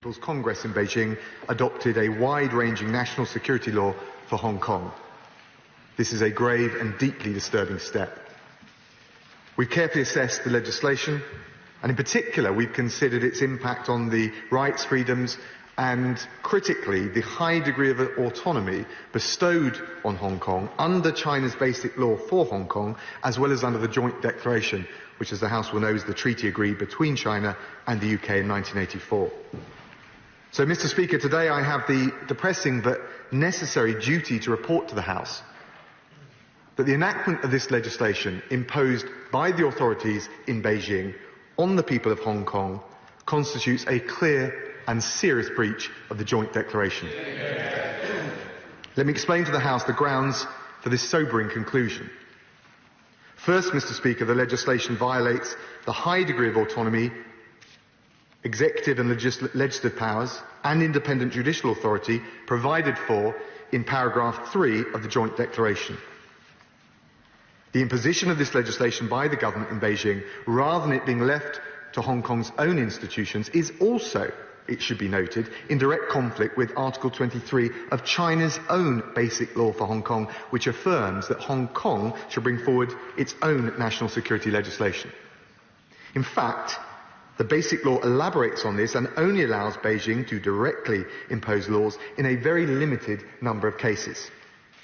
People's Congress in Beijing adopted a wide-ranging national security law for Hong Kong. This is a grave and deeply disturbing step. We've carefully assessed the legislation, and in particular we've considered its impact on the rights, freedoms and, critically, the high degree of autonomy bestowed on Hong Kong under China's basic law for Hong Kong, as well as under the joint declaration, which, as the House will know, is the treaty agreed between China and the UK in 1984. So, Mr. Speaker, today I have the depressing but necessary duty to report to the House that the enactment of this legislation imposed by the authorities in Beijing on the people of Hong Kong constitutes a clear and serious breach of the joint declaration. Let me explain to the House the grounds for this sobering conclusion. First, Mr. Speaker, the legislation violates the high degree of autonomy, executive and legislative powers and independent judicial authority provided for in paragraph 3 of the joint declaration. The imposition of this legislation by the government in Beijing, rather than it being left to Hong Kong's own institutions, is also, it should be noted, in direct conflict with Article 23 of China's own basic law for Hong Kong, which affirms that Hong Kong should bring forward its own national security legislation. In fact, the basic law elaborates on this and only allows Beijing to directly impose laws in a very limited number of cases,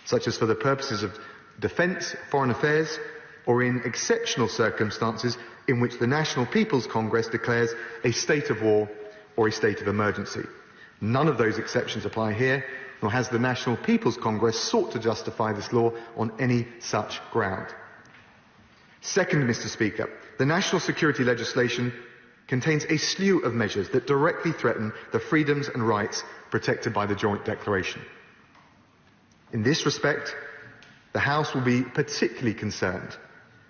such as for the purposes of defence, foreign affairs, or in exceptional circumstances in which the National People's Congress declares a state of war or a state of emergency. None of those exceptions apply here, nor has the National People's Congress sought to justify this law on any such ground. Second, Mr. Speaker, the national security legislation contains a slew of measures that directly threaten the freedoms and rights protected by the joint declaration. In this respect, the House will be particularly concerned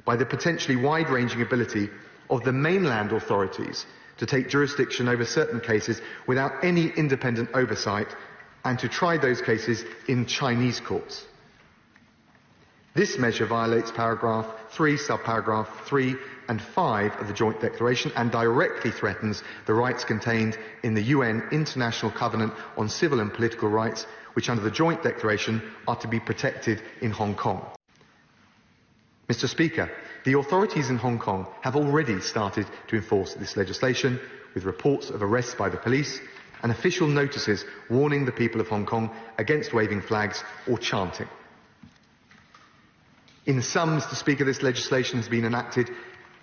by the potentially wide-ranging ability of the mainland authorities to take jurisdiction over certain cases without any independent oversight and to try those cases in Chinese courts. This measure violates paragraph 3, subparagraph 3 and 5 of the joint declaration and directly threatens the rights contained in the UN International Covenant on Civil and Political Rights, which under the joint declaration are to be protected in Hong Kong. Mr. Speaker, the authorities in Hong Kong have already started to enforce this legislation, with reports of arrests by the police and official notices warning the people of Hong Kong against waving flags or chanting. In sum, Mr. Speaker, this legislation has been enacted,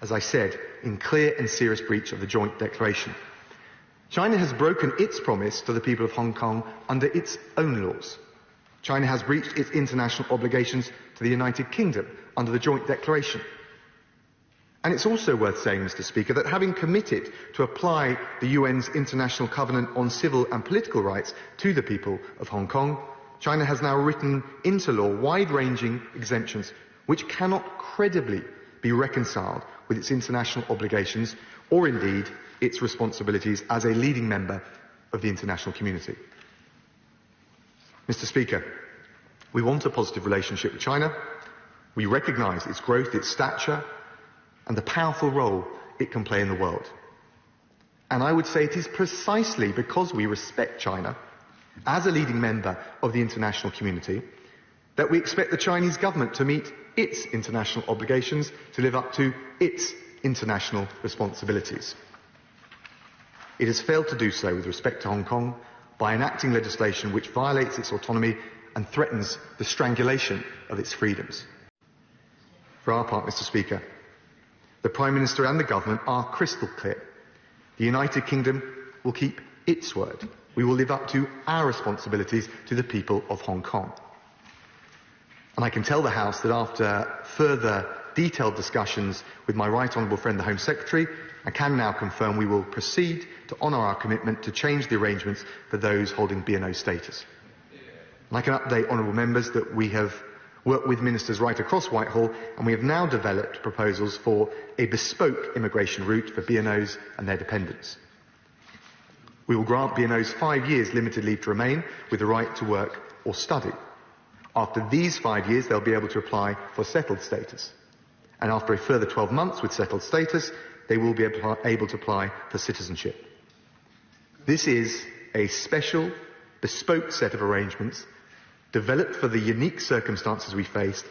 as I said, in clear and serious breach of the joint declaration. China has broken its promise to the people of Hong Kong under its own laws. China has breached its international obligations to the United Kingdom under the joint declaration. And it's also worth saying, Mr. Speaker, that having committed to apply the UN's International Covenant on Civil and Political Rights to the people of Hong Kong, China has now written into law wide-ranging exemptions which cannot credibly be reconciled with its international obligations or indeed its responsibilities as a leading member of the international community. Mr. Speaker, we want a positive relationship with China. We recognise its growth, its stature, and the powerful role it can play in the world. And I would say it is precisely because we respect China as a leading member of the international community that we expect the Chinese government to meet its international obligations, to live up to its international responsibilities. It has failed to do so with respect to Hong Kong by enacting legislation which violates its autonomy and threatens the strangulation of its freedoms. For our part, Mr. Speaker, the Prime Minister and the Government are crystal clear. The United Kingdom will keep its word. We will live up to our responsibilities to the people of Hong Kong. And I can tell the House that after further detailed discussions with my right honourable friend the Home Secretary, I can now confirm we will proceed to honour our commitment to change the arrangements for those holding BNO status. And I can update honourable members that we have worked with ministers right across Whitehall and we have now developed proposals for a bespoke immigration route for BNOs and their dependents. We will grant BNOs 5 years limited leave to remain with the right to work or study. After these 5 years, they'll be able to apply for settled status. And after a further 12 months with settled status, they will be able to apply for citizenship. This is a special, bespoke set of arrangements developed for the unique circumstances we faced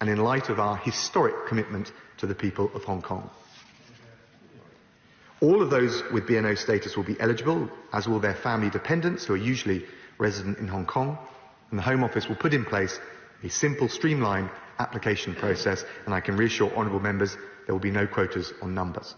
and in light of our historic commitment to the people of Hong Kong. All of those with BNO status will be eligible, as will their family dependents who are usually resident in Hong Kong, and the Home Office will put in place a simple, streamlined application process, and I can reassure honourable members there will be no quotas on numbers.